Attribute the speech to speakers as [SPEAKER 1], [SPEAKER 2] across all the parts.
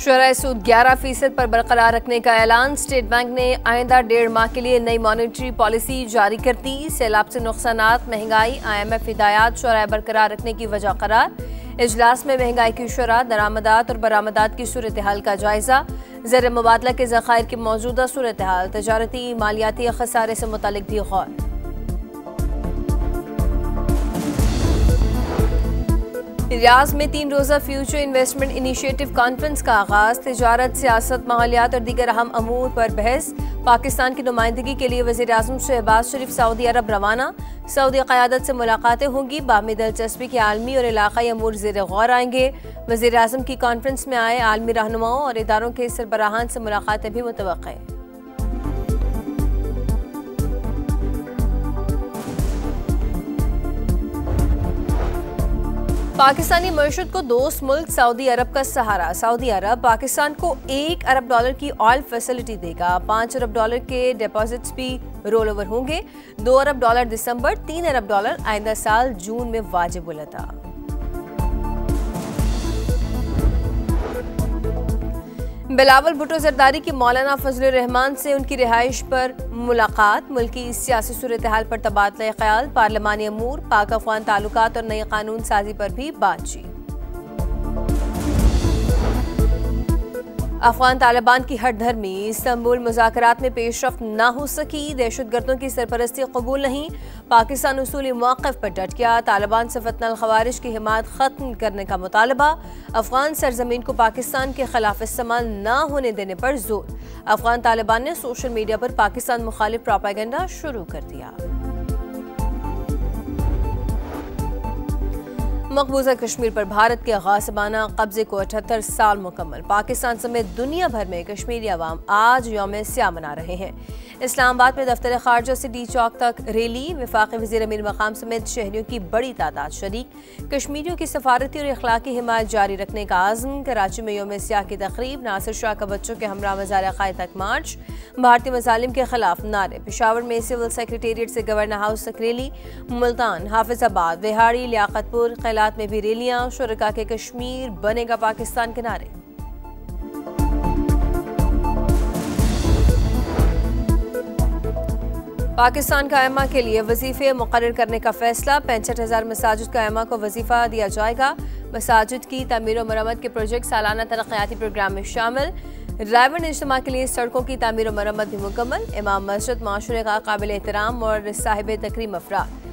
[SPEAKER 1] शरह सूद 11% पर बरकरार रखने का ऐलान। स्टेट बैंक ने आइंदा 1.5 माह के लिए नई मॉनेटरी पॉलिसी जारी कर दी। सैलाब से नुकसानात, महंगाई, IMF हिदायत शरह बरकरार रखने की वजह करार। इजलास में महंगाई की शरह, दरामदात और बरामदात की सूरत हाल का जायजा। ज़र मुबादला के ज़खायर की मौजूदा सूरत हाल, तजारती मालियाती खसारे से मुतालिक भी गौर। रियाज में 3 रोज़ा फ्यूचर इन्वेस्टमेंट इनिशिएटिव कॉन्फ्रेंस का आगाज। तिजारत, सियासत, माहौलियात और दीगर अहम अमूर पर बहस। पाकिस्तान की नुमाइंदगी के लिए वज़ीर आज़म शहबाज शरीफ सऊदी अरब रवाना। सऊदी क़यादत से मुलाकातें होंगी। बाहमी दिलचस्पी के आलमी और इलाक़ाई अमूर ज़ेर गौर आएंगे। वज़ीर आज़म की कॉन्फ्रेंस में आए आलमी रहनुमाओं और इदारों के सरबराहान से मुलाकातें भी मुतवक्किह हैं। पाकिस्तानी मईशत को दोस्त मुल्क सऊदी अरब का सहारा। सऊदी अरब पाकिस्तान को $1 अरब की ऑयल फैसिलिटी देगा। $5 अरब के डिपॉजिट्स भी रोल ओवर होंगे। $2 अरब दिसंबर, $3 अरब आइंदा साल जून में वाजिब उल अदा। बिलावल भुट्टो जरदारी की मौलाना फजलुर रहमान से उनकी रिहाइश पर मुलाकात। मुल्की सियासी सूरत हाल पर तबादला ख्याल, पार्लिमानी अमूर, पाक अफगान ताल्लुकात और नई कानून साजी पर भी बातचीत। अफगान तालिबान की हटधर्मी, इस्तांबुल मुज़ाकरात में पेशरफ्त न हो सकी। दहशतगर्दों की सरपरस्ती कबूल नहीं। पाकिस्तान उसूली मौक़िफ़ पर डट गया। तालिबान से फ़तनल ख़वारिज की हिमायत ख़त्म करने का मुतालबा। अफगान सरजमीन को पाकिस्तान के खिलाफ इस्तेमाल न होने देने पर जोर। अफगान तालिबान ने सोशल मीडिया पर पाकिस्तान मुखालिफ प्रोपेगेंडा शुरू कर दिया। मकबूजा कश्मीर पर भारत के गासिबाना कब्जे को 78 साल मुकम्मल। पाकिस्तान समेत दुनिया भर में कश्मीरी अवाम आज यौम स्याह मना रहे हैं। इस्लामाबाद में दफ्तर खारजा से डी चौक तक रैली। वफाकी वज़ीर अमीर मकाम समेत शहरियों की बड़ी तादाद शरीक। कश्मीरियों की सफारती और अखलाकी हिमायत जारी रखने का आज़म। कराची में यौम स्याह की तकरीब। नासिर शाह का बच्चों के हमरा मज़ार क़ाए तक मार्च। भारतीय मज़ालिम के खिलाफ नारे। पेशावर में सिविल सेक्रेटेरिएट से गवर्नर हाउस तक रैली। मुल्तान, हाफिजाबाद, विहाड़ी, लियाकतपुर, कैलात में भी रैलियां। शुरका के कश्मीर बनेगा पाकिस्तान के नारे। पाकिस्तान का अम्मा के लिए वजीफे मुकर्रर करने का फैसला। 65,000 मसाजिद का अम्मा को वजीफा दिया जाएगा। मसाजिद की तामीर और मरम्मत के प्रोजेक्ट सालाना तरक्याती प्रोग्राम में शामिल। रायवन इज्तिमा के लिए सड़कों की तामीर और मरम्मत भी मुकम्मल। इमाम मस्जिद माशरे का काबिल एहतराम और साहिब तकरीम अफराद।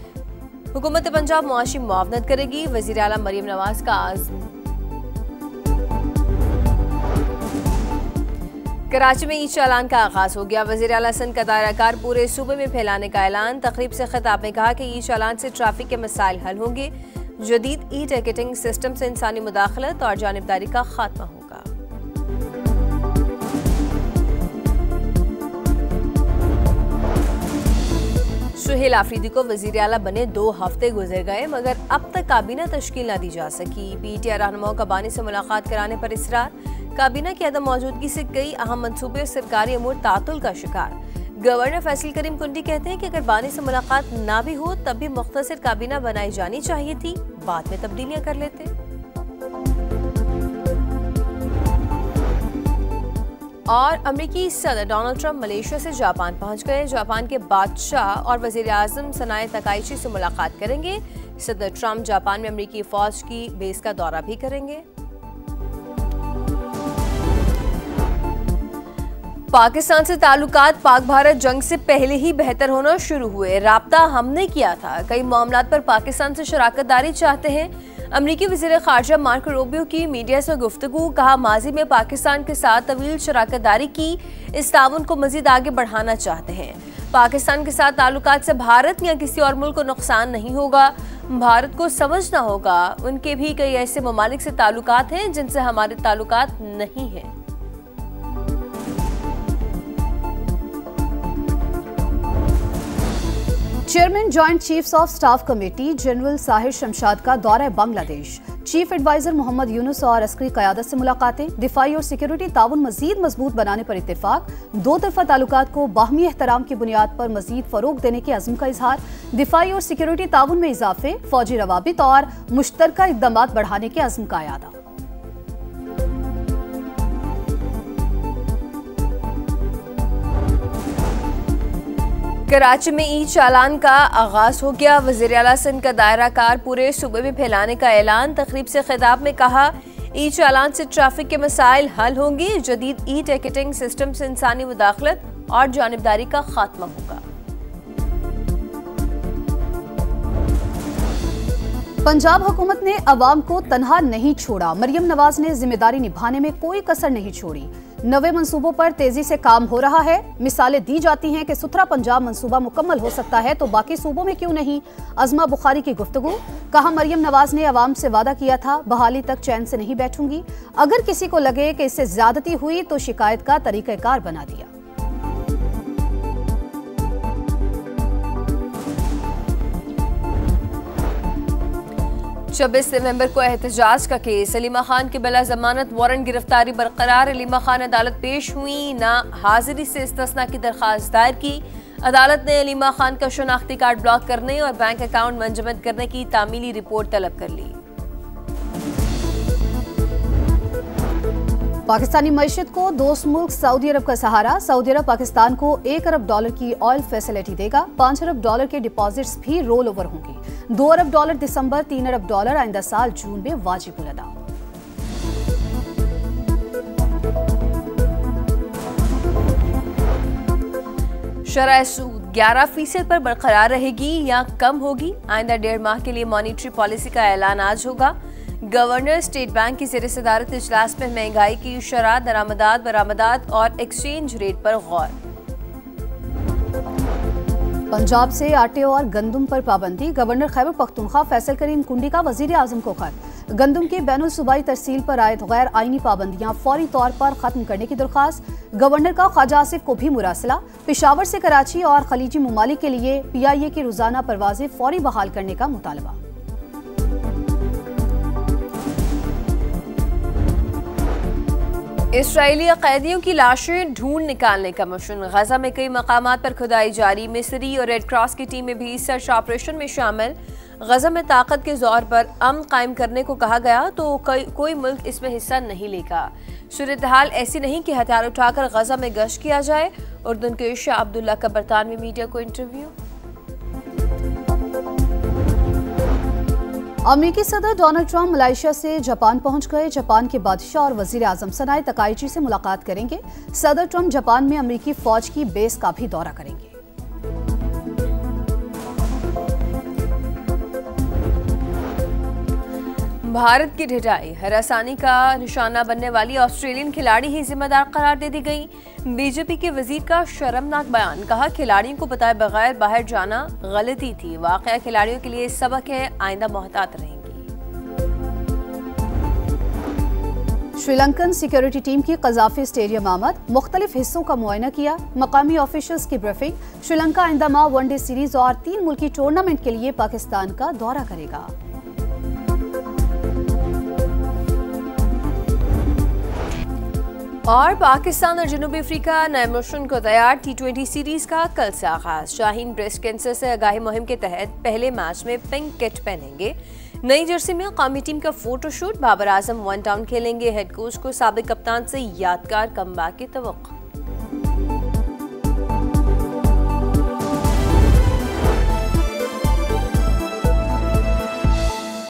[SPEAKER 1] हुकूमत पंजाब मुआशी मुआवनत करेगी। वज़ीर आला मरीम नवाज का आज़म। कराची में ईद चालान का आगाज हो गया। वज़ीर आला सिंध का दायराकार पूरे सूबे में फैलाने का ऐलान। तकरीब से खिताब में कहा कि ईद चालान से ट्रैफिक के मसाइल हल होंगे। जदीद ई टिकटिंग सिस्टम से इंसानी मुदाखलत और जानिबदारी का खात्मा होगा। सुहेल आफरीदी को वज़ीर आला बने 2 हफ्ते गुजर गए, मगर अब तक काबीना तश्कील न दी जा सकी। PTI रहनुमाओं का बानी से मुलाकात कराने पर इसरार। काबीना की अदम मौजूदगी से कई अहम मंसूबे और सरकारी अमूर तातुल का शिकार। गवर्नर फैसल करीम कुंडी कहते हैं कि अगर बानी से मुलाकात ना भी हो तब भी मुख्तसर काबीना बनाई जानी चाहिए थी, बाद में तब्दीलियां कर लेते। और अमेरिकी सदर डोनाल्ड ट्रंप मलेशिया से जापान पहुंच गए। जापान के बादशाह और वज़ीर आज़म सनाए तकाइची से मुलाकात करेंगे। सदर ट्रंप जापान में अमेरिकी फौज की बेस का दौरा भी करेंगे। पाकिस्तान से ताल्लुकात पाक भारत जंग से पहले ही बेहतर होना शुरू हुए। राब्ता हमने किया था। कई मामलात पर पाकिस्तान से शराकत दारी चाहते हैं। अमरीकी वज़ीर ख़ारजा मार्को रूबियो की मीडिया से गुफ्तगू। कहा, माजी में पाकिस्तान के साथ तवील शराकत दारी की। इस ताउन को मजीद आगे बढ़ाना चाहते हैं। पाकिस्तान के साथ ताल्लुकात से भारत या किसी और मुल्क को नुकसान नहीं होगा। भारत को समझना होगा उनके भी कई ऐसे ममालिक से ताल्लुकात हैं जिनसे हमारे ताल्लुकात नहीं हैं।
[SPEAKER 2] Chairman joint chiefs of staff committee general Sahir Shamshad का दौरा बांग्लादेश। चीफ एडवाइजर मोहम्मद यूनुस और अस्करी क़यादत से मुलाकातें। दिफाई और सिक्योरिटी ताउन मजीद मजबूत बनाने पर इत्तेफाक। 2 तरफा ताल्लुकात को बाहमी एहतराम की बुनियाद पर मजीद फरोग देने के अज़्म का इजहार। दिफाई और सिक्योरिटी ताउन में इजाफे, फौजी रवाबित और मुश्तरका इक़दामात बढ़ाने के अज़्म का यादा।
[SPEAKER 1] कराची में ई चालान का आगाज हो गया। वज़ीर आला सिंध का दायरा कार पूरे सूबे में फैलाने का ऐलान। तकरीब से खिताब में कहा, ई चालान से ट्रैफिक के मसाइल हल होंगे। जदीद ई टिकटिंग सिस्टम से इंसानी मुदाखलत और जानिबदारी का खात्मा होगा।
[SPEAKER 2] पंजाब हुकूमत ने अवाम को तनहा नहीं छोड़ा। मरियम नवाज ने जिम्मेदारी निभाने में कोई कसर नहीं छोड़ी। नवे मंसूबों पर तेजी से काम हो रहा है। मिसालें दी जाती हैं कि सुथरा पंजाब मंसूबा मुकम्मल हो सकता है तो बाकी सूबों में क्यों नहीं। अज़मा बुखारी की गुफ्तगू। कहा, मरियम नवाज ने अवाम से वादा किया था बहाली तक चैन से नहीं बैठूंगी। अगर किसी को लगे कि इससे ज्यादती हुई तो शिकायत का तरीक़ाकार बना दिया।
[SPEAKER 1] छब्बीस नवंबर को एहतजाज का केस। अलीमा खान की बिला जमानत वारंट गिरफ्तारी बरकरार। अलीमा खान अदालत पेश हुई, ना हाजिरी से इस्तिस्ना की दरखास्त दायर की। अदालत ने अलीमा खान का शनाख्ती कार्ड ब्लॉक करने और बैंक अकाउंट मंजमद करने की तामीली रिपोर्ट तलब कर ली।
[SPEAKER 2] पाकिस्तानी मईशत को दोस्त मुल्क सऊदी अरब का सहारा। सऊदी अरब पाकिस्तान को $1 अरब की ऑयल फैसिलिटी देगा। $5 अरब के डिपॉजिट्स भी रोल ओवर होंगे। $2 अरब दिसंबर, $3 अरब आइंदा साल जून में वाजिबुल अदा।
[SPEAKER 1] शरह सूद 11% पर बरकरार रहेगी या कम होगी। आइंदा 1.5 माह के लिए मॉनिटरी पॉलिसी का ऐलान आज होगा। गवर्नर स्टेट बैंक की ज़ेर सदारत इजलास में महंगाई की शरह, दरामदात, बरामदात और एक्सचेंज रेट पर गौर।
[SPEAKER 2] पंजाब से आटे और गंदम पर पाबंदी। गवर्नर खैबर पख्तूनख्वा फैसल करीम कुंडी का वजीर आजम को खत। गंदम की बैनुल सूबाई तरसील पर आयद गैर आईनी पाबंदियां फौरी तौर पर खत्म करने की दरख्वास्त। गवर्नर का ख्वाजा आसिफ को भी मुरासला। पेशावर से कराची और खलीजी ममालिक के लिए PIA की रोजाना परवाजें फौरी बहाल करने का मुतालबा।
[SPEAKER 1] इसराइली कैदियों की लाशें ढूंढ निकालने का मिशन। गजा में कई मकामात पर खुदाई जारी। मिस्री और रेड क्रॉस की टीमें भी सर्च ऑपरेशन में शामिल। गजा में ताकत के जोर पर अमन कायम करने को कहा गया तो कोई मुल्क इसमें हिस्सा नहीं लेगा। सूरत हाल ऐसी नहीं कि हथियार उठाकर गजा में गश्त किया जाए। उर्दून के शाह अब्दुल्ला का बरतानवी मीडिया को इंटरव्यू।
[SPEAKER 2] अमेरिकी सदर डोनाल्ड ट्रंप मलेशिया से जापान पहुंच गए। जापान के बादशाह और वजीर आजम सनाए तकाइची से मुलाकात करेंगे। सदर ट्रंप जापान में अमेरिकी फौज की बेस का भी दौरा करेंगे।
[SPEAKER 1] भारत की ढिठाई, हरासानी का निशाना बनने वाली ऑस्ट्रेलियन खिलाड़ी ही जिम्मेदार करार दे दी गई। बीजेपी के वजीर का शर्मनाक बयान। कहा, खिलाड़ियों को बताए बगैर बाहर जाना गलती थी। वाकया खिलाड़ियों के लिए सबक है, आइंदा मोहतात रहेंगी।
[SPEAKER 2] श्रीलंकन सिक्योरिटी टीम की कजाफी स्टेडियम आमद। मुख्तलिफ हिस्सों का मुआयना किया। मकामी ऑफिशियल्स की ब्रीफिंग। श्रीलंका आइंदा माह वनडे सीरीज और 3 मुल्की टूर्नामेंट के लिए पाकिस्तान का दौरा करेगा।
[SPEAKER 1] और पाकिस्तान और जनूबी अफ्रीका नए मिशन को तैयार। T20 सीरीज का कल से आगाज। शाहीन ब्रेस्ट कैंसर से आगाही मुहिम के तहत पहले मैच में पिंक किट पहनेंगे। नई जर्सी में कौमी टीम का फोटोशूट। बाबर आजम 1 डाउन खेलेंगे। हेड कोच को साबिक कप्तान से यादगार कमबैक की तवक्को।